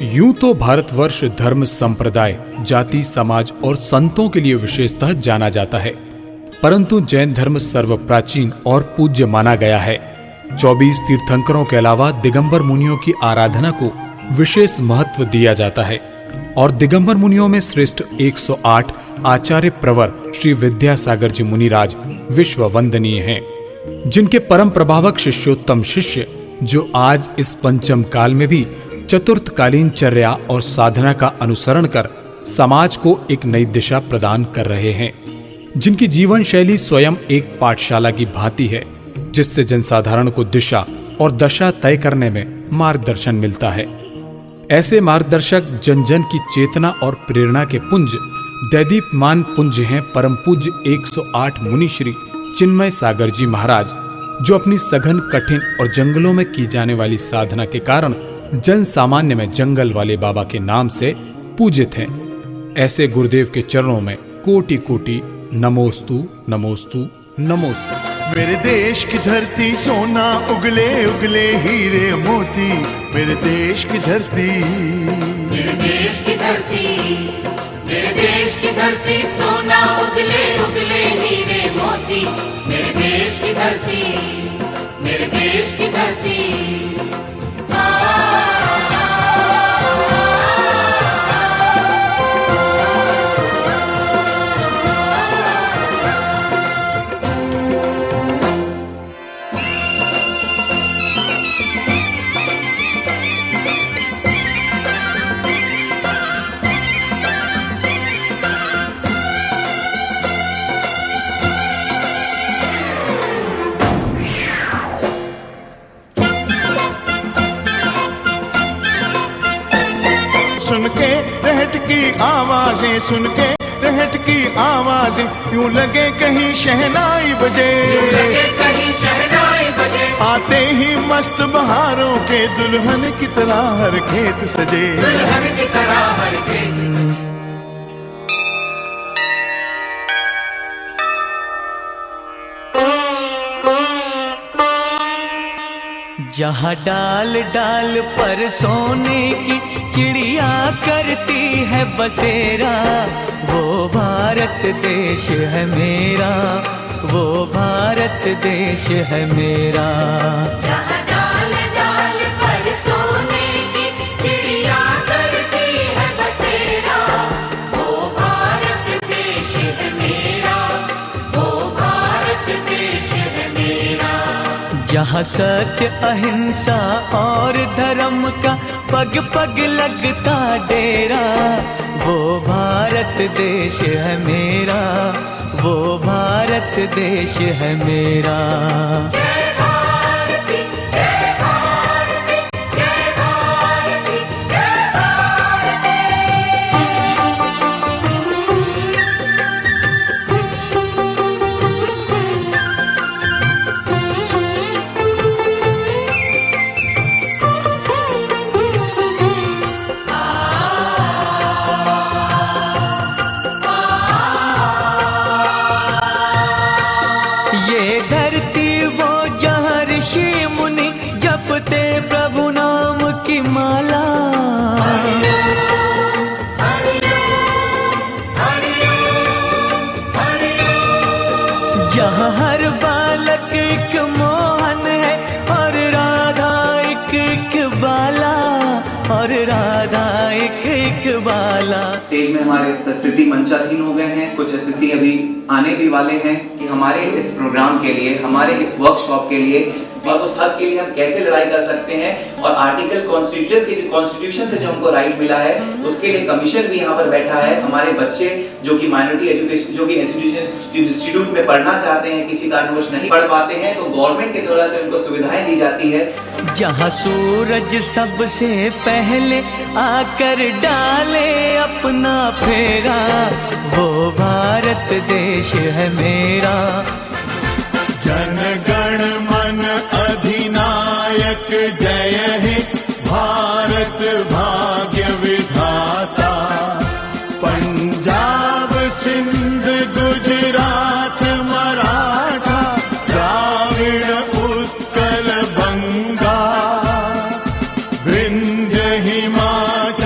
यूं तो भारतवर्ष धर्म, संप्रदाय, जाति, समाज और संतों के लिए विशेषतः जाना जाता है, परंतु जैन धर्म सर्वप्राचीन और पूज्य माना गया है। 24 तीर्थंकरों के अलावा दिगंबर मुनियों की आराधना को विशेष महत्व दिया जाता है और दिगंबर मुनियों में श्रेष्ठ 108 आचार्य प्रवर श्री विद्यासागर जी मुनिराज विश्व वंदनीय हैं, जिनके परम प्रभावक शिष्योत्तम शिष्य जो आज इस पंचम काल में भी चतुर्थकालीन चर्या और साधना का अनुसरण कर समाज को एक नई दिशा प्रदान कर रहे हैं, जिनकी जीवन शैली स्वयं एक पाठशाला की भांति है, जिससे जनसाधारण को दिशा और दशा तय करने में मार्गदर्शन मिलता है। ऐसे मार्गदर्शक जन जन की चेतना और प्रेरणा के पुंज दैदीप्यमान पुंज हैं परम पूज्य 108 मुनि श्री चिन्मय सागर जी महाराज, जो अपनी सघन, कठिन और जंगलों में की जाने वाली साधना के कारण जन सामान्य में जंगल वाले बाबा के नाम से पूजित हैं। ऐसे गुरुदेव के चरणों में कोटि कोटि नमोस्तु नमोस्तु नमोस्तु। मेरे देश की धरती सोना उगले उगले हीरे मोती, मेरे देश की धरती, मेरे देश की धरती, मेरे देश की धरती सोना उगले उगले हीरे मोती, मेरे देश की धरती, मेरे देश की धरती। सुन के रहट की आवाजें, सुन के रहट की आवाजें, यूं लगे कहीं शहनाई बजे, यूं लगे कहीं शहनाई बजे। आते ही मस्त बहारों के दुल्हन की तरह हर खेत सजे, दुल्हन की तरह हर खेत सजे। जहाँ डाल डाल पर सोने की चिड़िया करती है बसेरा, वो भारत देश है मेरा, वो भारत देश है मेरा। जहाँ डाल डाल पर सोने की चिड़िया करती है बसेरा, वो भारत देश है मेरा, वो भारत देश है मेरा। जहाँ सत्य, अहिंसा और धर्म का पग पग लगता डेरा, वो भारत देश है मेरा, वो भारत देश है मेरा। जय भारती, जय भारती, जय भारती, जय भारती। ये धरती वो जहाँ ऋषि मुनि जपते प्रभु नाम की माला, जहाँ हर बालक एक मोहन है और राधा एक बाला, और राधा एक बाला। स्टेज में हमारे स्तुति मंचासीन हो गए हैं, कुछ स्तुति अभी आने भी वाले हैं कि हमारे इस प्रोग्राम के लिए, हमारे इस वर्कशॉप के लिए और उस हक के लिए हम कैसे लड़ाई कर सकते हैं, और आर्टिकल कॉन्स्टिट्यूशन से जो हमको राइट मिला है उसके लिए कमीशन भी यहाँ पर बैठा है। हमारे बच्चे जो कि माइनॉरिटी एजुकेशन, जो कि इंस्टीट्यूट में पढ़ना चाहते हैं, किसी कारणवश नहीं पढ़ पाते हैं, तो गवर्नमेंट के द्वारा से उनको सुविधाएं दी जाती है। जहाँ सूरज सबसे पहले आकर डाले अपना फेरा, वो भारत देश है मेरा। जन गण मन अधिनायक जय हे भारत भाग्य विधाता, पंजाब सिंध गुजरात मराठा द्राविड़ उत्कल बंगा, विंध्य हिमाचल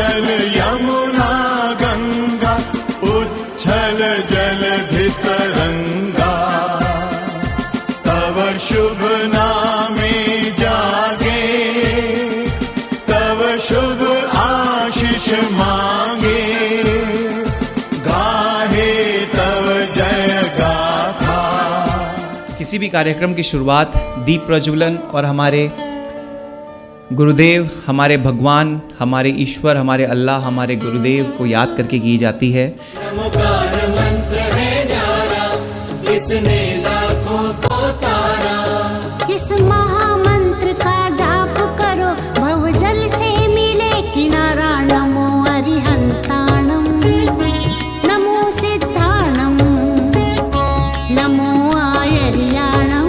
भी कार्यक्रम की शुरुआत दीप प्रज्वलन और हमारे गुरुदेव, हमारे भगवान, हमारे ईश्वर, हमारे अल्लाह, हमारे गुरुदेव को याद करके की जाती है। नमोकार मंत्र है न्यारा, इसने लाखों को तारा। इस महामंत्र का जाप करो, भवजल से मिले किनारा। नमो अरिहंताणम, नमो सिद्धाणम, नमो आयर्याणम,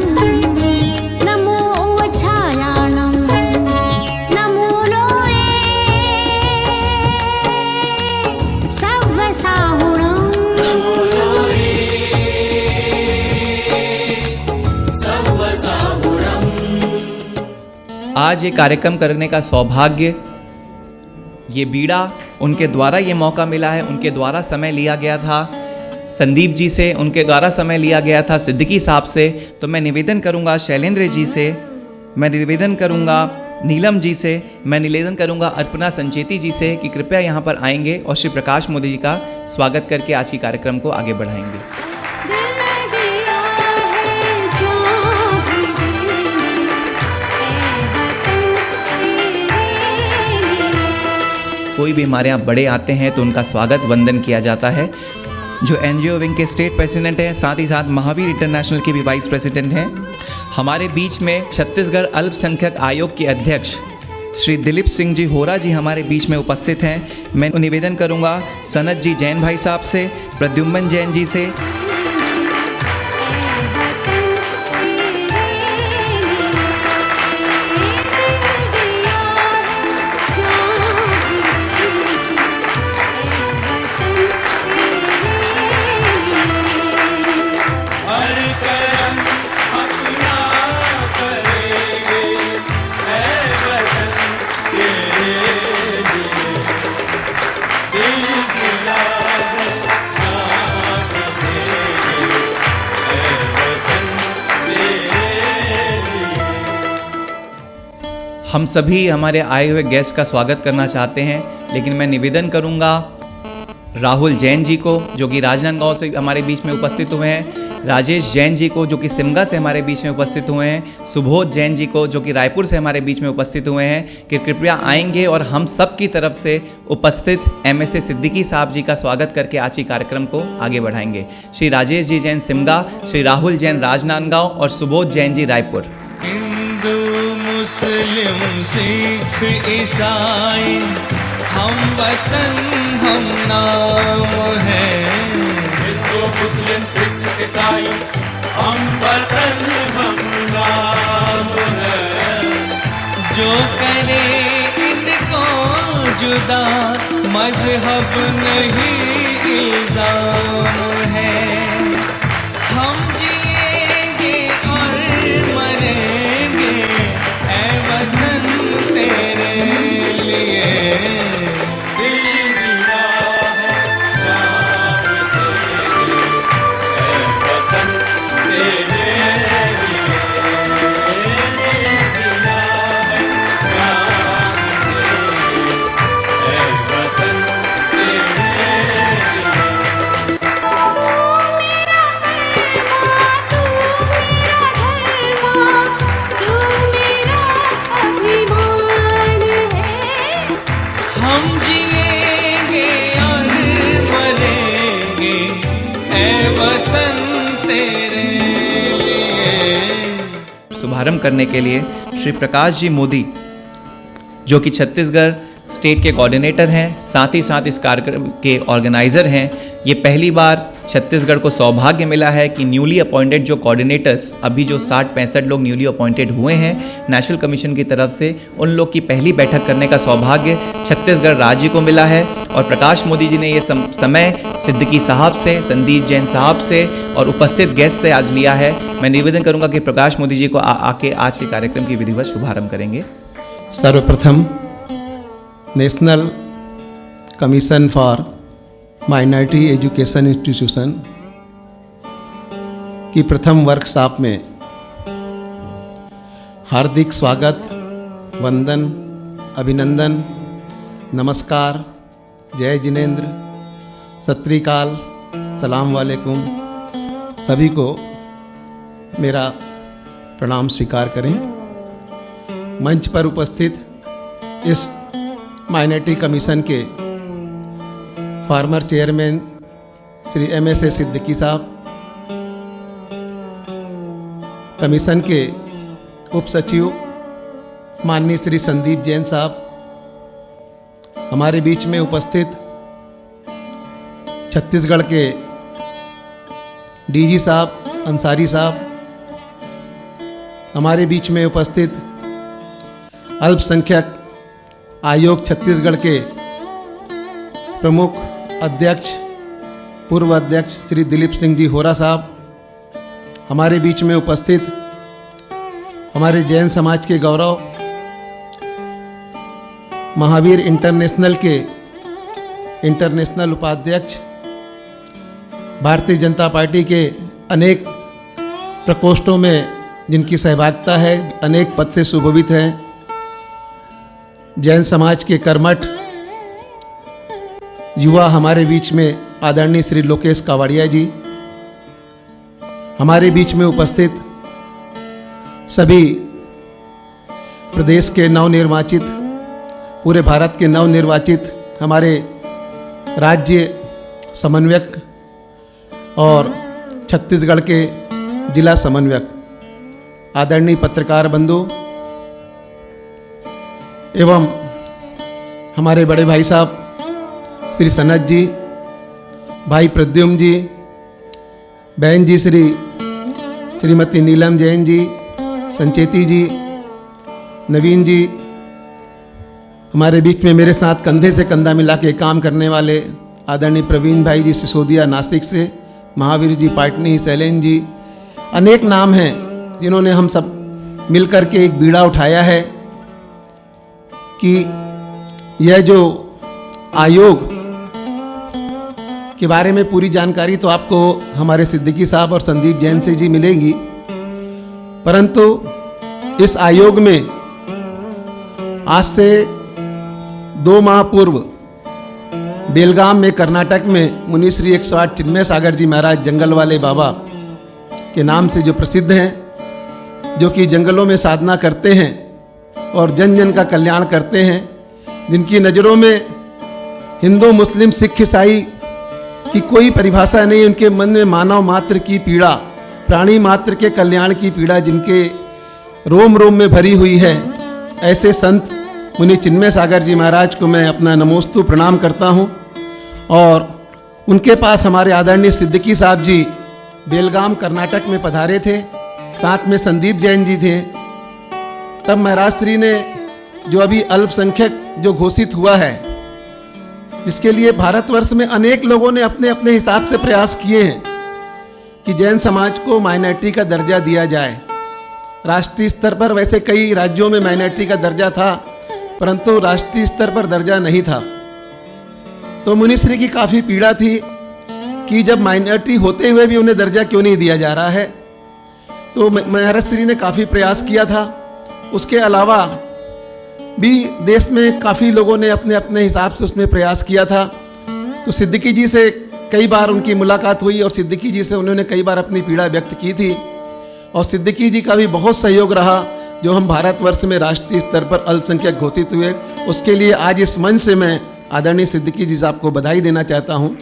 नमो उवछायाणम, नमो लोये सव्वसाहुणम। नमो लोये सव्वसाहुणम। आज ये कार्यक्रम करने का सौभाग्य, ये बीड़ा उनके द्वारा ये मौका मिला है। उनके द्वारा समय लिया गया था संदीप जी से, उनके द्वारा समय लिया गया था सिद्दीकी साहब से। तो मैं निवेदन करूंगा शैलेंद्र जी से, मैं निवेदन करूंगा नीलम जी से, मैं निवेदन करूंगा अर्पणा संचेती जी से कि कृपया यहाँ पर आएंगे और श्री प्रकाश मोदी जी का स्वागत करके आज की कार्यक्रम को आगे बढ़ाएंगे। दिल दिया है जो भी दिल, ऐ वतन तेरे लिए। कोई भी हमारे यहाँ बड़े आते हैं तो उनका स्वागत वंदन किया जाता है। जो एनजीओ विंग के स्टेट प्रेसिडेंट हैं, साथ ही साथ महावीर इंटरनेशनल के भी वाइस प्रेसिडेंट हैं। हमारे बीच में छत्तीसगढ़ अल्पसंख्यक आयोग के अध्यक्ष श्री दिलीप सिंह जी होरा जी हमारे बीच में उपस्थित हैं। मैं निवेदन करूंगा सनत जी जैन भाई साहब से, प्रद्युम्न जैन जी से, हर कर्म अपना करेंगे, ऐ वतन तेरे लिए। दिल दिया है जान देंगे, ऐ वतन तेरे लिए। हम सभी हमारे आए हुए गेस्ट का स्वागत करना चाहते हैं, लेकिन मैं निवेदन करूंगा राहुल जैन जी को जो कि राजनांदगांव से हमारे बीच में उपस्थित हुए हैं, राजेश जैन जी को जो कि सिमगा से हमारे बीच में उपस्थित हुए हैं, सुबोध जैन जी को जो कि रायपुर से हमारे बीच में उपस्थित हुए हैं, कि कृपया आएंगे और हम सब की तरफ से उपस्थित एमएसए सिद्दीकी साहब जी का स्वागत करके आज की कार्यक्रम को आगे बढ़ाएंगे। श्री राजेश जी जैन सिमगा, श्री राहुल जैन राजनांदगांव और सुबोध जैन जी रायपुर। हिंदू मुस्लिम सिख ईसाई हम वतन हम नाम है। हिंदू मुस्लिम सिख ईसाई हम वतन हम नाम है। जो करे इनको जुदा मजहब नहीं इल्जाम है। हम जिएंगे और मरेंगे ऐ वतन तेरे लिए। दिल दिया है जान देंगे, ऐ वतन तेरे लिए। दिल दिया है जान देंगे, ऐ वतन तेरे लिए। हम जिएंगे और मरेंगे ऐ वतन तेरे लिए। शुभारंभ करने के लिए श्री प्रकाश जी मोदी जो कि छत्तीसगढ़ स्टेट के कोऑर्डिनेटर हैं, साथ ही साथ इस कार्यक्रम के ऑर्गेनाइजर हैं। ये पहली बार छत्तीसगढ़ को सौभाग्य मिला है कि न्यूली अपॉइंटेड जो कोऑर्डिनेटर्स, अभी जो 60-65 लोग न्यूली अपॉइंटेड हुए हैं नेशनल कमीशन की तरफ से, उन लोग की पहली बैठक करने का सौभाग्य छत्तीसगढ़ राज्य को मिला है। और प्रकाश मोदी जी ने ये समय सिद्दीकी साहब से, संदीप जैन साहब से और उपस्थित गेस्ट से आज लिया है। मैं निवेदन करूंगा कि प्रकाश मोदी जी को आके आज के कार्यक्रम की विधिवत शुभारंभ करेंगे। सर्वप्रथम national commission for minority education institution की प्रथम वर्कशॉप में हार्दिक स्वागत, वंदन, अभिनंदन, नमस्कार, जय जिनेंद्र, सत श्री अकाल, सलाम वालेकुम सभी को मेरा प्रणाम स्वीकार करें। मंच पर उपस्थित इस माइनॉरिटी कमीशन के former chairman Shri MSA Siddiqui साहब, कमीशन के उप सचिव माननीय श्री संदीप जैन साहब, हमारे बीच में उपस्थित छत्तीसगढ़ के DG साहब अंसारी साहब, हमारे बीच में उपस्थित अल्पसंख्यक आयोग छत्तीसगढ़ के प्रमुख अध्यक्ष पूर्व अध्यक्ष श्री दिलीप सिंह जी होरा साहब, हमारे बीच में उपस्थित हमारे जैन समाज के गौरव महावीर इंटरनेशनल के इंटरनेशनल उपाध्यक्ष, भारतीय जनता पार्टी के अनेक प्रकोष्ठों में जिनकी सहभागिता है, अनेक पद से सुशोभित हैं, जैन समाज के कर्मठ युवा हमारे बीच में आदरणीय श्री लोकेश कावड़िया जी, हमारे बीच में उपस्थित सभी प्रदेश के नवनिर्वाचित, पूरे भारत के नवनिर्वाचित हमारे राज्य समन्वयक और छत्तीसगढ़ के जिला समन्वयक, आदरणीय पत्रकार बंधु एवं हमारे बड़े भाई साहब श्री सनत जी, भाई प्रद्युम्न जी, बहन जी श्रीमती नीलम जैन जी, संचेती जी, नवीन जी, हमारे बीच में मेरे साथ कंधे से कंधा मिला के काम करने वाले आदरणीय प्रवीण भाई जी सिसोदिया नासिक से, महावीर जी पाटनी, शैलेन जी, अनेक नाम हैं जिन्होंने हम सब मिलकर के एक बीड़ा उठाया है कि यह जो आयोग के बारे में पूरी जानकारी तो आपको हमारे सिद्दीकी साहब और संदीप जैन से जी मिलेगी, परंतु इस आयोग में आज से 2 माह पूर्व बेलगाम में कर्नाटक में मुनि श्री 108 चिन्मय सागर जी महाराज जंगल वाले बाबा के नाम से जो प्रसिद्ध हैं, जो कि जंगलों में साधना करते हैं और जन जन का कल्याण करते हैं, जिनकी नज़रों में हिंदू मुस्लिम सिख ईसाई की कोई परिभाषा नहीं, उनके मन में मानव मात्र की पीड़ा, प्राणी मात्र के कल्याण की पीड़ा जिनके रोम रोम में भरी हुई है, ऐसे संत मुनि चिन्मय सागर जी महाराज को मैं अपना नमोस्तु प्रणाम करता हूँ। और उनके पास हमारे आदरणीय सिद्दीकी साहब जी बेलगाम कर्नाटक में पधारे थे, साथ में संदीप जैन जी थे। तब महाराज श्री ने जो अभी अल्पसंख्यक जो घोषित हुआ है, जिसके लिए भारतवर्ष में अनेक लोगों ने अपने अपने हिसाब से प्रयास किए हैं कि जैन समाज को माइनॉरिटी का दर्जा दिया जाए। राष्ट्रीय स्तर पर वैसे कई राज्यों में माइनॉरिटी का दर्जा था, परंतु राष्ट्रीय स्तर पर दर्जा नहीं था। तो मुनिश्री की काफ़ी पीड़ा थी कि जब माइनॉरिटी होते हुए भी उन्हें दर्जा क्यों नहीं दिया जा रहा है। तो महाराज श्री ने काफ़ी प्रयास किया था। उसके अलावा भी देश में काफ़ी लोगों ने अपने अपने हिसाब से उसमें प्रयास किया था। तो सिद्दीकी जी से कई बार उनकी मुलाकात हुई और सिद्दीकी जी से उन्होंने कई बार अपनी पीड़ा व्यक्त की थी, और सिद्दीकी जी का भी बहुत सहयोग रहा जो हम भारतवर्ष में राष्ट्रीय स्तर पर अल्पसंख्यक घोषित हुए। उसके लिए आज इस मंच से मैं आदरणीय सिद्दीकी जी साहब को बधाई देना चाहता हूँ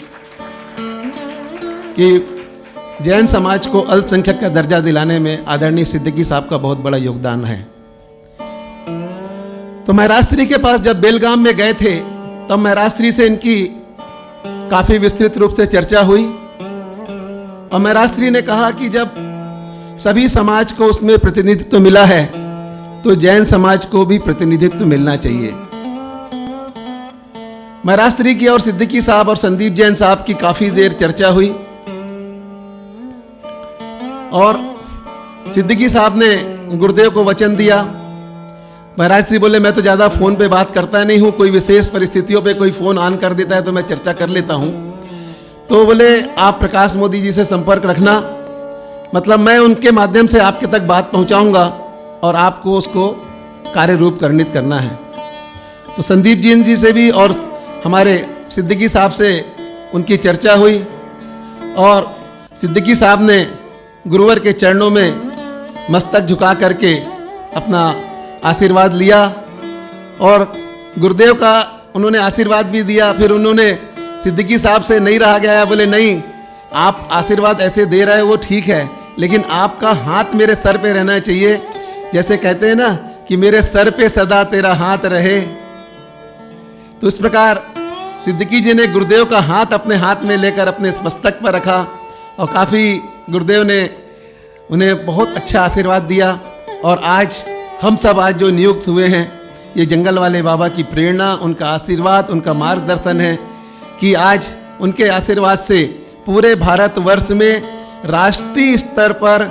कि जैन समाज को अल्पसंख्यक का दर्जा दिलाने में आदरणीय सिद्दीकी साहब का बहुत बड़ा योगदान है। तो महाराज श्री के पास जब बेलगाम में गए थे, तब महाराज श्री से इनकी काफ़ी विस्तृत रूप से चर्चा हुई, और महाराज श्री ने कहा कि जब सभी समाज को उसमें प्रतिनिधित्व मिला है, तो जैन समाज को भी प्रतिनिधित्व मिलना चाहिए। महाराज श्री की और सिद्दीकी साहब और संदीप जैन साहब की काफ़ी देर चर्चा हुई, और सिद्दीकी साहब ने गुरुदेव को वचन दिया। महाराज श्री बोले, मैं तो ज़्यादा फ़ोन पे बात करता नहीं हूँ, कोई विशेष परिस्थितियों पे कोई फ़ोन ऑन कर देता है तो मैं चर्चा कर लेता हूँ। तो बोले, आप प्रकाश मोदी जी से संपर्क रखना, मतलब मैं उनके माध्यम से आपके तक बात पहुँचाऊँगा और आपको उसको कार्य रूप कर्णित करना है। तो संदीप जैन जी से भी और हमारे सिद्दीकी साहब से उनकी चर्चा हुई, और सिद्दीकी साहब ने गुरुवर के चरणों में मस्तक झुका करके अपना आशीर्वाद लिया और गुरुदेव का उन्होंने आशीर्वाद भी दिया। फिर उन्होंने सिद्दीकी साहब से नहीं रहा गया, बोले नहीं आप आशीर्वाद ऐसे दे रहे हो वो ठीक है, लेकिन आपका हाथ मेरे सर पे रहना चाहिए। जैसे कहते हैं ना कि मेरे सर पे सदा तेरा हाथ रहे। तो इस प्रकार सिद्दीकी जी ने गुरुदेव का हाथ अपने हाथ में लेकर अपने मस्तक पर रखा और काफ़ी गुरुदेव ने उन्हें बहुत अच्छा आशीर्वाद दिया। और आज हम सब आज जो नियुक्त हुए हैं, ये जंगल वाले बाबा की प्रेरणा, उनका आशीर्वाद, उनका मार्गदर्शन है कि आज उनके आशीर्वाद से पूरे भारतवर्ष में राष्ट्रीय स्तर पर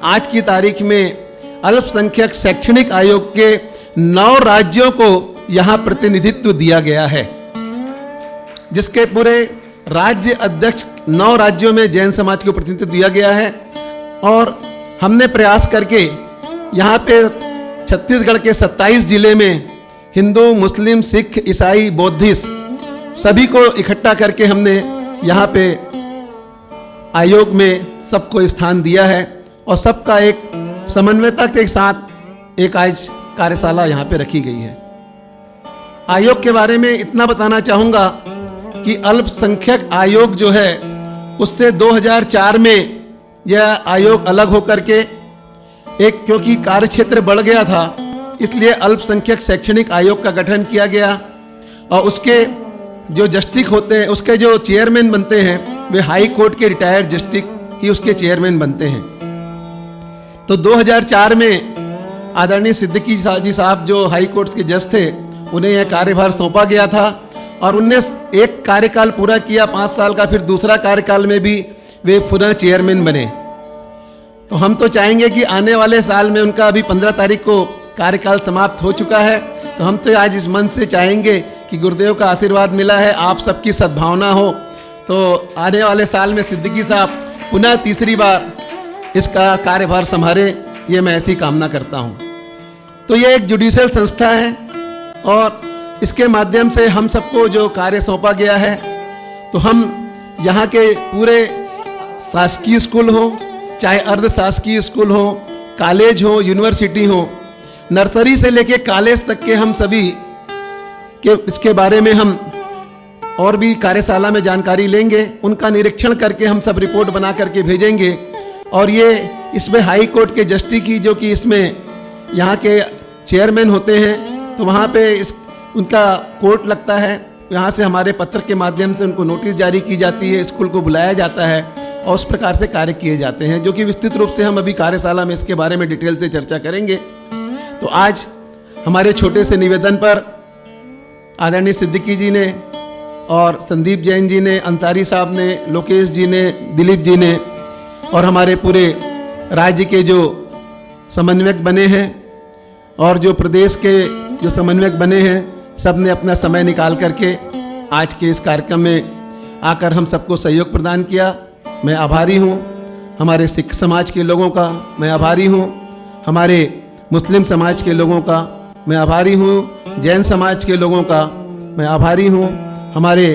आज की तारीख में अल्पसंख्यक शैक्षणिक आयोग के 9 राज्यों को यहाँ प्रतिनिधित्व दिया गया है, जिसके पूरे राज्य अध्यक्ष 9 राज्यों में जैन समाज को प्रतिनिधित्व दिया गया है। और हमने प्रयास करके यहाँ पे छत्तीसगढ़ के 27 जिले में हिंदू, मुस्लिम, सिख, ईसाई, बौद्धिस्ट सभी को इकट्ठा करके हमने यहाँ पे आयोग में सबको स्थान दिया है और सबका एक समन्वयता के साथ एक आज कार्यशाला यहाँ पे रखी गई है। आयोग के बारे में इतना बताना चाहूँगा कि अल्पसंख्यक आयोग जो है उससे 2004 में यह आयोग अलग होकर के एक, क्योंकि कार्यक्षेत्र बढ़ गया था, इसलिए अल्पसंख्यक शैक्षणिक आयोग का गठन किया गया और उसके जो जस्टिस होते हैं, उसके जो चेयरमैन बनते हैं वे हाई कोर्ट के रिटायर्ड जस्टिस ही उसके चेयरमैन बनते हैं। तो 2004 में आदरणीय सिद्दीकी जी साहब जो हाई कोर्ट के जज थे, उन्हें यह कार्यभार सौंपा गया था और उनने एक कार्यकाल पूरा किया 5 साल का, फिर दूसरा कार्यकाल में भी वे पुनः चेयरमैन बने। तो हम तो चाहेंगे कि आने वाले साल में, उनका अभी 15 तारीख को कार्यकाल समाप्त हो चुका है, तो हम तो आज इस मन से चाहेंगे कि गुरुदेव का आशीर्वाद मिला है, आप सबकी सद्भावना हो, तो आने वाले साल में सिद्दीकी साहब पुनः तीसरी बार इसका कार्यभार संभाले, ये मैं ऐसी कामना करता हूँ। तो ये एक जुडिशियल संस्था है और इसके माध्यम से हम सबको जो कार्य सौंपा गया है, तो हम यहाँ के पूरे शासकीय स्कूल हो, चाहे अर्ध शासकीय स्कूल हो, कॉलेज हो, यूनिवर्सिटी हो, नर्सरी से लेके कॉलेज तक के हम सभी के इसके बारे में हम और भी कार्यशाला में जानकारी लेंगे, उनका निरीक्षण करके हम सब रिपोर्ट बना करके भेजेंगे। और ये इसमें हाई कोर्ट के जस्टिस की जो कि इसमें यहाँ के चेयरमैन होते हैं, तो वहाँ पे उनका कोर्ट लगता है, यहाँ से हमारे पत्र के माध्यम से उनको नोटिस जारी की जाती है, स्कूल को बुलाया जाता है और उस प्रकार से कार्य किए जाते हैं, जो कि विस्तृत रूप से हम अभी कार्यशाला में इसके बारे में डिटेल से चर्चा करेंगे। तो आज हमारे छोटे से निवेदन पर आदरणीय सिद्दीकी जी ने और संदीप जैन जी ने, अंसारी साहब ने, लोकेश जी ने, दिलीप जी ने और हमारे पूरे राज्य के जो समन्वयक बने हैं और जो प्रदेश के जो समन्वयक बने हैं, सब ने अपना समय निकाल करके आज के इस कार्यक्रम में आकर हम सबको सहयोग प्रदान किया। मैं आभारी हूँ हमारे सिख समाज के लोगों का, मैं आभारी हूँ हमारे मुस्लिम समाज के लोगों का, मैं आभारी हूँ जैन समाज के लोगों का, मैं आभारी हूँ हमारे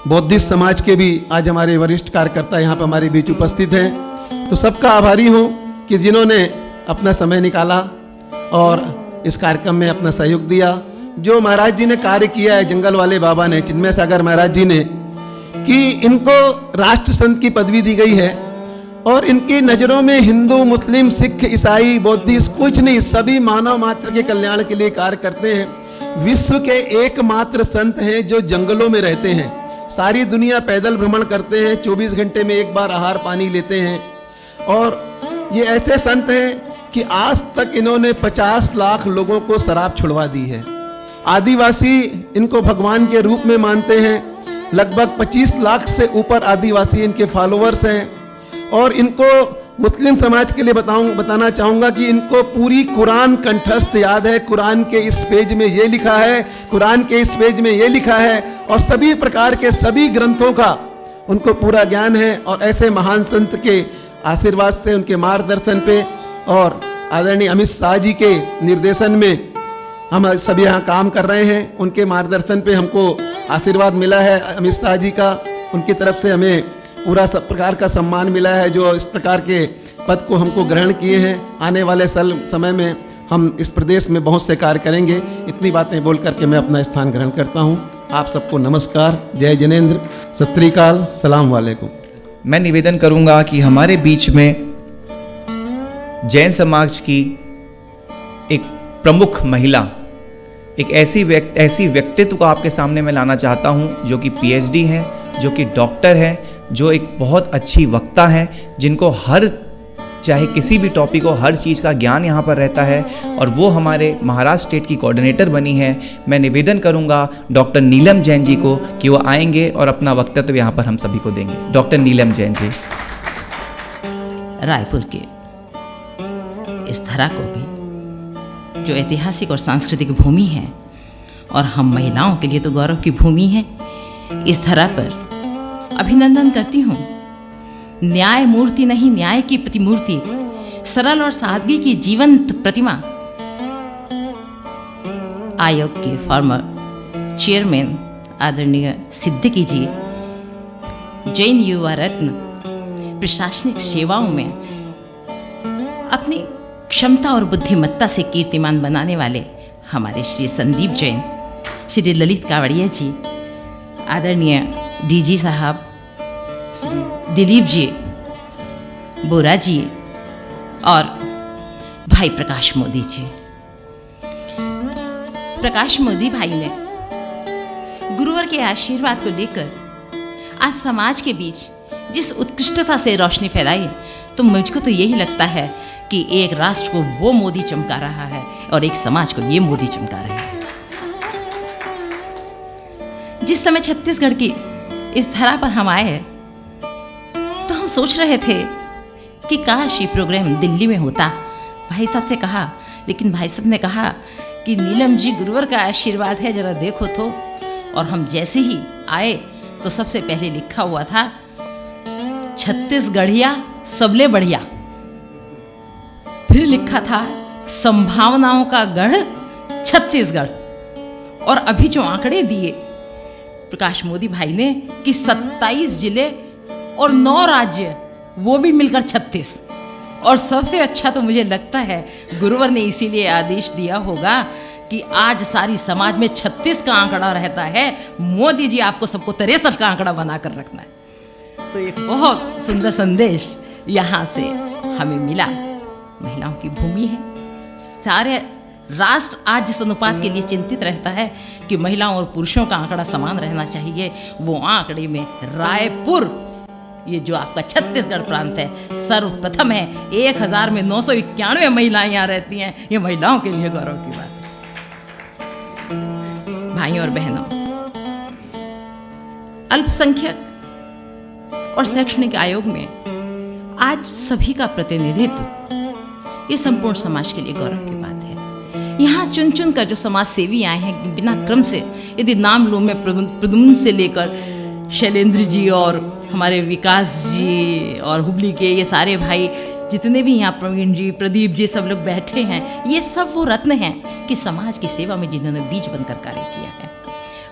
बौद्धिस्ट समाज के भी आज हमारे वरिष्ठ कार्यकर्ता यहाँ पर हमारे बीच उपस्थित हैं। तो सबका आभारी हूँ कि जिन्होंने अपना समय निकाला और इस कार्यक्रम में अपना सहयोग दिया। जो महाराज जी ने कार्य किया है, जंगल वाले बाबा ने, चिन्मय सागर महाराज जी ने, कि इनको राष्ट्र संत की पदवी दी गई है और इनकी नज़रों में हिंदू, मुस्लिम, सिख, ईसाई, बौद्धिस्ट कुछ नहीं, सभी मानव मात्र के कल्याण के लिए कार्य करते हैं। विश्व के एकमात्र संत हैं जो जंगलों में रहते हैं, सारी दुनिया पैदल भ्रमण करते हैं, 24 घंटे में एक बार आहार पानी लेते हैं। और ये ऐसे संत हैं कि आज तक इन्होंने 50 लाख लोगों को शराब छुड़वा दी है। आदिवासी इनको भगवान के रूप में मानते हैं, लगभग 25 लाख से ऊपर आदिवासी इनके फॉलोअर्स हैं। और इनको मुस्लिम समाज के लिए बताना चाहूँगा कि इनको पूरी कुरान कंठस्थ याद है। कुरान के इस पेज में ये लिखा है, कुरान के इस पेज में ये लिखा है, और सभी प्रकार के सभी ग्रंथों का उनको पूरा ज्ञान है। और ऐसे महान संत के आशीर्वाद से, उनके मार्गदर्शन पे और आदरणीय अमित शाह जी के निर्देशन में हम सभी यहाँ काम कर रहे हैं। उनके मार्गदर्शन पे हमको आशीर्वाद मिला है अमित शाह जी का, उनकी तरफ से हमें पूरा सब प्रकार का सम्मान मिला है, जो इस प्रकार के पद को हमको ग्रहण किए हैं। आने वाले समय में हम इस प्रदेश में बहुत से कार्य करेंगे। इतनी बातें बोल करके मैं अपना स्थान ग्रहण करता हूँ। आप सबको नमस्कार, जय जिनेंद्र, सत श्री अकाल, सलाम वालेकुम। मैं निवेदन करूंगा कि हमारे बीच में जैन समाज की एक प्रमुख महिला, एक ऐसी व्यक्तित्व को आपके सामने मैं लाना चाहता हूं, जो कि पीएचडी हैं, जो कि डॉक्टर हैं, जो एक बहुत अच्छी वक्ता हैं, जिनको चाहे किसी भी टॉपिक हो, हर चीज़ का ज्ञान यहाँ पर रहता है, और वो हमारे महाराष्ट्र स्टेट की कोऑर्डिनेटर बनी है। मैं निवेदन करूँगा डॉक्टर नीलम जैन जी को कि वो आएंगे और अपना वक्तव्य यहाँ पर हम सभी को देंगे। डॉक्टर नीलम जैन जी। रायपुर के इस धरा को भी, जो ऐतिहासिक और सांस्कृतिक भूमि है और हम महिलाओं के लिए तो गौरव की भूमि है, इस धरा पर अभिनंदन करती हूँ। न्याय मूर्ति नहीं, न्याय की प्रतिमूर्ति, सरल और सादगी की जीवंत प्रतिमा। आयोग के फॉर्मर चेयरमैन आदरणीय सिद्दीकी जी, जैन युवा रत्न, प्रशासनिक सेवाओं में अपनी क्षमता और बुद्धिमत्ता से कीर्तिमान बनाने वाले हमारे श्री संदीप जैन, श्री ललित कावड़िया जी, आदरणीय डीजी साहब श्री दिलीप जी, बोरा जी और भाई प्रकाश मोदी जी। प्रकाश मोदी भाई ने गुरुवर के आशीर्वाद को लेकर आज समाज के बीच जिस उत्कृष्टता से रोशनी फैलाई, तो मुझको तो यही लगता है कि एक राष्ट्र को वो मोदी चमका रहा है और एक समाज को ये मोदी चमका रहे हैं। जिस समय छत्तीसगढ़ की इस धरा पर हम आए तो हम सोच रहे थे कि काश ये प्रोग्राम दिल्ली में होता। भाई साहब से कहा, लेकिन भाई साहब ने कहा कि नीलम जी, गुरुवर का आशीर्वाद है, जरा देखो तो। और हम जैसे ही आए तो सबसे पहले लिखा हुआ था, छत्तीसगढ़िया सबले बढ़िया। फिर लिखा था, संभावनाओं का गढ़ छत्तीसगढ़। और अभी जो आंकड़े दिए प्रकाश मोदी भाई ने कि 27 जिले और 9 राज्य, वो भी मिलकर 36। और सबसे अच्छा तो मुझे लगता है गुरुवर ने इसीलिए आदेश दिया होगा कि आज सारी समाज में 36 का आंकड़ा रहता है, मोदी जी आपको सबको 63 का आंकड़ा बनाकर रखना है। तो एक बहुत सुंदर संदेश यहाँ से हमें मिला। महिलाओं की भूमि है। सारे राष्ट्र आज जिस अनुपात के लिए चिंतित रहता है कि महिलाओं और पुरुषों का आंकड़ा समान रहना चाहिए, वो आंकड़े में रायपुर, ये जो आपका छत्तीसगढ़ प्रांत है, सर्वप्रथम है। 1000 में 991 महिलाएं यहाँ रहती हैं। ये महिलाओं के लिए गौरव की बात है। भाइयों और बहनों, अल्पसंख्यक और शैक्षणिक आयोग में आज सभी का प्रतिनिधित्व, ये संपूर्ण समाज के लिए गौरव की बात है। यहाँ चुन चुन कर जो समाज सेवी आए हैं, बिना क्रम से यदि नाम लूँ मैं, प्रदुम्न से लेकर शैलेंद्र जी और हमारे विकास जी और हुबली के ये सारे भाई जितने भी यहाँ, प्रवीण जी, प्रदीप जी, सब लोग बैठे हैं, ये सब वो रत्न हैं कि समाज की सेवा में जिन्होंने बीज बनकर कार्य किया है।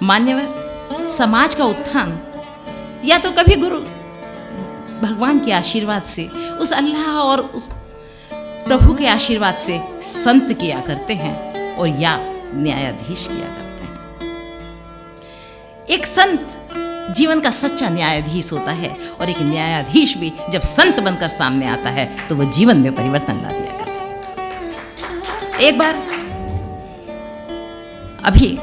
मान्यवर, समाज का उत्थान या तो कभी गुरु भगवान के आशीर्वाद से, उस अल्लाह और उस प्रभु के आशीर्वाद से संत किया करते हैं, और या न्यायाधीश किया करते हैं। एक संत जीवन का सच्चा न्यायाधीश होता है, और एक न्यायाधीश भी जब संत बनकर सामने आता है तो वह जीवन में परिवर्तन ला दिया करता है। एक बार अभी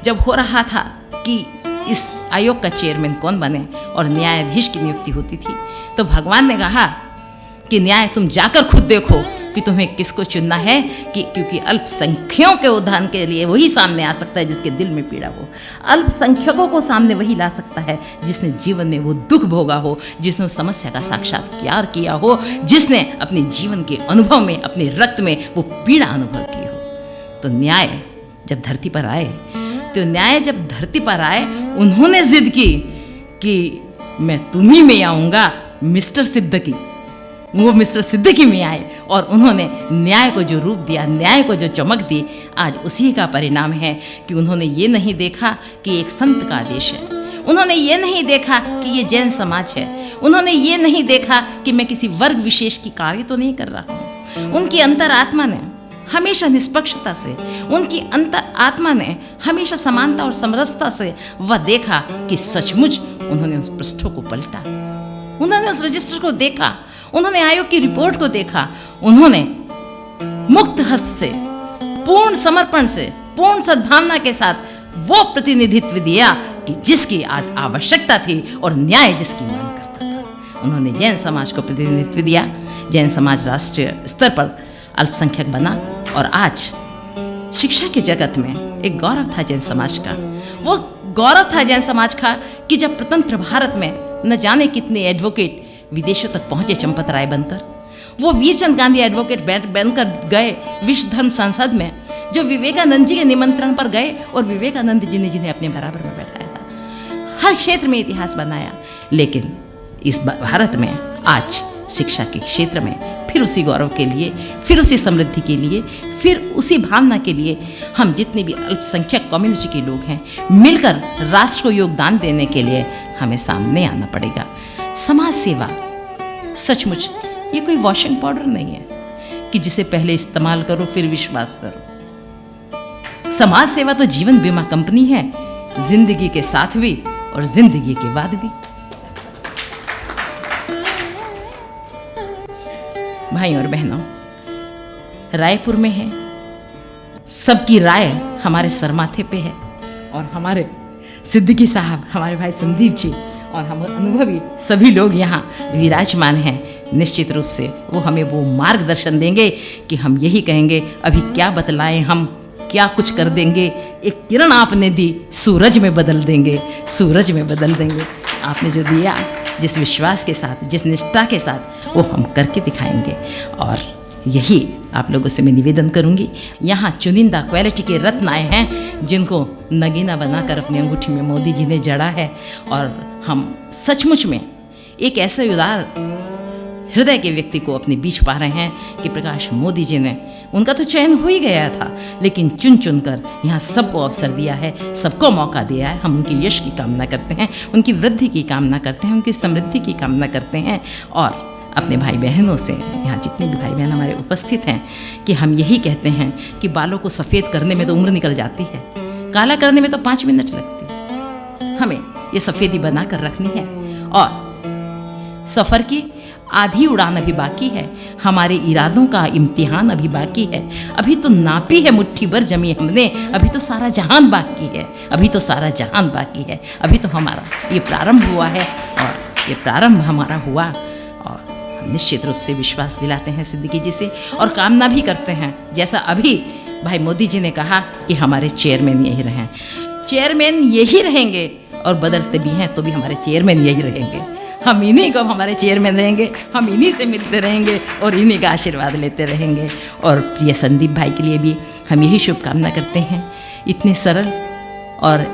जब हो रहा था कि इस आयोग का चेयरमैन कौन बने और न्यायाधीश की नियुक्ति होती थी, तो भगवान ने कहा कि न्याय तुम जाकर खुद देखो कि तुम्हें किसको चुनना है, कि क्योंकि अल्पसंख्यकों के उद्धार के लिए वही सामने आ सकता है जिसके दिल में पीड़ा हो। अल्पसंख्यकों को सामने वही ला सकता है जिसने जीवन में वो दुख भोगा हो, जिसने उस समस्या का साक्षात्कार किया हो, जिसने अपने जीवन के अनुभव में, अपने रक्त में वो पीड़ा अनुभव की हो। तो न्याय जब धरती पर आए, उन्होंने जिद की कि मैं तुम्ही में आऊँगा, मिस्टर सिद्दीकी। वो मिस्टर सिद्दीकी में आए और उन्होंने न्याय को जो रूप दिया, न्याय को जो चमक दी, आज उसी का परिणाम है कि उन्होंने ये नहीं देखा कि एक संत का आदेश है उन्होंने ये नहीं देखा कि ये जैन समाज है, उन्होंने ये नहीं देखा कि मैं किसी वर्ग विशेष की कार्य तो नहीं कर रहा हूँ। उनकी अंतरात्मा ने हमेशा निष्पक्षता से, उनकी अंतर आत्मा ने हमेशा समानता और समरसता से वह देखा कि सचमुच उन्होंने उस पृष्ठों को पलटा, उन्होंने उस रजिस्टर को देखा, उन्होंने आयोग की रिपोर्ट को देखा, उन्होंने मुक्त हस्त से, पूर्ण समर्पण से, पूर्ण सद्भावना के साथ वो प्रतिनिधित्व दिया कि जिसकी आज आवश्यकता थी और न्याय जिसकी मांग करता था। उन्होंने जैन समाज को प्रतिनिधित्व दिया। जैन समाज राष्ट्रीय स्तर पर अल्पसंख्यक बना और आज शिक्षा के जगत में एक गौरव था जैन समाज का। वो गौरव था जैन समाज का कि जब स्वतंत्र भारत में न जाने कितने एडवोकेट विदेशों तक पहुंचे चंपत राय बनकर, वो वीरचंद गांधी एडवोकेट बनकर गए विश्व धर्म संसद में, जो विवेकानंद जी के निमंत्रण पर गए और विवेकानंद जी ने जिन्हें अपने बराबर में बैठाया था, हर क्षेत्र में इतिहास बनाया। लेकिन इस भारत में आज शिक्षा के क्षेत्र में फिर उसी गौरव के लिए, फिर उसी समृद्धि के लिए, फिर उसी भावना के लिए हम जितने भी अल्पसंख्यक कम्युनिटी के लोग हैं मिलकर राष्ट्र को योगदान देने के लिए हमें सामने आना पड़ेगा। समाज सेवा सचमुच ये कोई वॉशिंग पाउडर नहीं है कि जिसे पहले इस्तेमाल करो फिर विश्वास करो। समाज सेवा तो जीवन बीमा कंपनी है, जिंदगी के साथ भी और जिंदगी के बाद भी। भाई और बहनों, रायपुर में है, सबकी राय हमारे सरमाथे पे है और हमारे सिद्दीकी साहब, हमारे भाई संदीप जी और हम अनुभवी सभी लोग यहाँ विराजमान हैं। निश्चित रूप से वो हमें वो मार्गदर्शन देंगे कि हम यही कहेंगे, अभी क्या बतलाएं, हम क्या कुछ कर देंगे। एक किरण आपने दी, सूरज में बदल देंगे, सूरज में बदल देंगे। आपने जो दिया, जिस विश्वास के साथ, जिस निष्ठा के साथ, वो हम करके दिखाएंगे। और यही आप लोगों से मैं निवेदन करूंगी। यहाँ चुनिंदा क्वालिटी के रत्न आए हैं जिनको नगीना बनाकर अपनी अंगूठी में मोदी जी ने जड़ा है। और हम सचमुच में एक ऐसे उदार हृदय के व्यक्ति को अपने बीच पा रहे हैं कि प्रकाश मोदी जी ने, उनका तो चयन हो ही गया था, लेकिन चुन चुन कर यहाँ सबको अवसर दिया है, सबको मौका दिया है। हम उनकी यश की कामना करते हैं, उनकी वृद्धि की कामना करते हैं, उनकी समृद्धि की कामना करते हैं। और अपने भाई बहनों से, यहाँ जितने भी भाई बहन हमारे उपस्थित हैं, कि हम यही कहते हैं कि बालों को सफ़ेद करने में तो उम्र निकल जाती है, काला करने में तो 5 मिनट लगती। हमें ये सफ़ेदी बना कर रखनी है और सफ़र की आधी उड़ान अभी बाकी है, हमारे इरादों का इम्तिहान अभी बाकी है। अभी तो नापी है मुट्ठी भर जमी हमने, अभी तो सारा जहान बाकी है, अभी तो सारा जहान बाकी है। अभी तो हमारा ये प्रारंभ हुआ है और ये प्रारंभ हमारा हुआ। और हम निश्चित रूप से विश्वास दिलाते हैं सिद्दीकी जी से और कामना भी करते हैं, जैसा अभी भाई मोदी जी ने कहा कि हमारे चेयरमैन यही रहें। चेयरमैन यही रहेंगे और बदलते भी हैं तो भी हमारे चेयरमैन यही रहेंगे। हम इन्हीं को हमारे चेयरमैन रहेंगे, हम इन्हीं से मिलते रहेंगे और इन्हीं का आशीर्वाद लेते रहेंगे। और प्रिय संदीप भाई के लिए भी हम यही शुभकामना करते हैं। इतने सरल और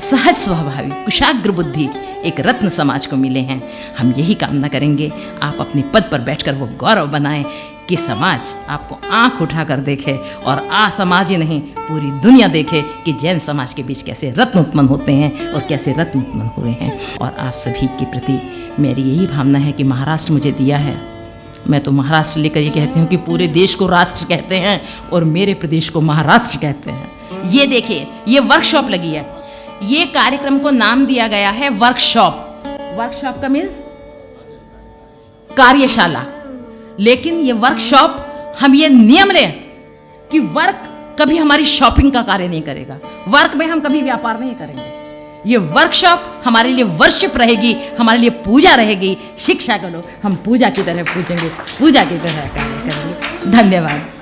सहज स्वभावी, कुशाग्र बुद्धि एक रत्न समाज को मिले हैं। हम यही कामना करेंगे आप अपने पद पर बैठकर वो गौरव बनाएं कि समाज आपको आंख उठाकर देखे और समाज ही नहीं पूरी दुनिया देखे कि जैन समाज के बीच कैसे रत्न उत्पन्न होते हैं और कैसे रत्न उत्पन्न हुए हैं। और आप सभी के प्रति मेरी यही भावना है कि महाराष्ट्र मुझे दिया है। मैं तो महाराष्ट्र लेकर ये कहती हूँ कि पूरे देश को राष्ट्र कहते हैं और मेरे प्रदेश को महाराष्ट्र कहते हैं। ये देखिए, ये वर्कशॉप लगी है, ये कार्यक्रम को नाम दिया गया है वर्कशॉप। वर्कशॉप का मीन्स कार्यशाला। लेकिन ये वर्कशॉप, हम ये नियम लें कि वर्क कभी हमारी शॉपिंग का कार्य नहीं करेगा, वर्क में हम कभी व्यापार नहीं करेंगे। ये वर्कशॉप हमारे लिए वर्शिप रहेगी, हमारे लिए पूजा रहेगी। शिक्षा करो, हम पूजा की तरह पूजेंगे, पूजा की तरह कार्य करेंगे। धन्यवाद।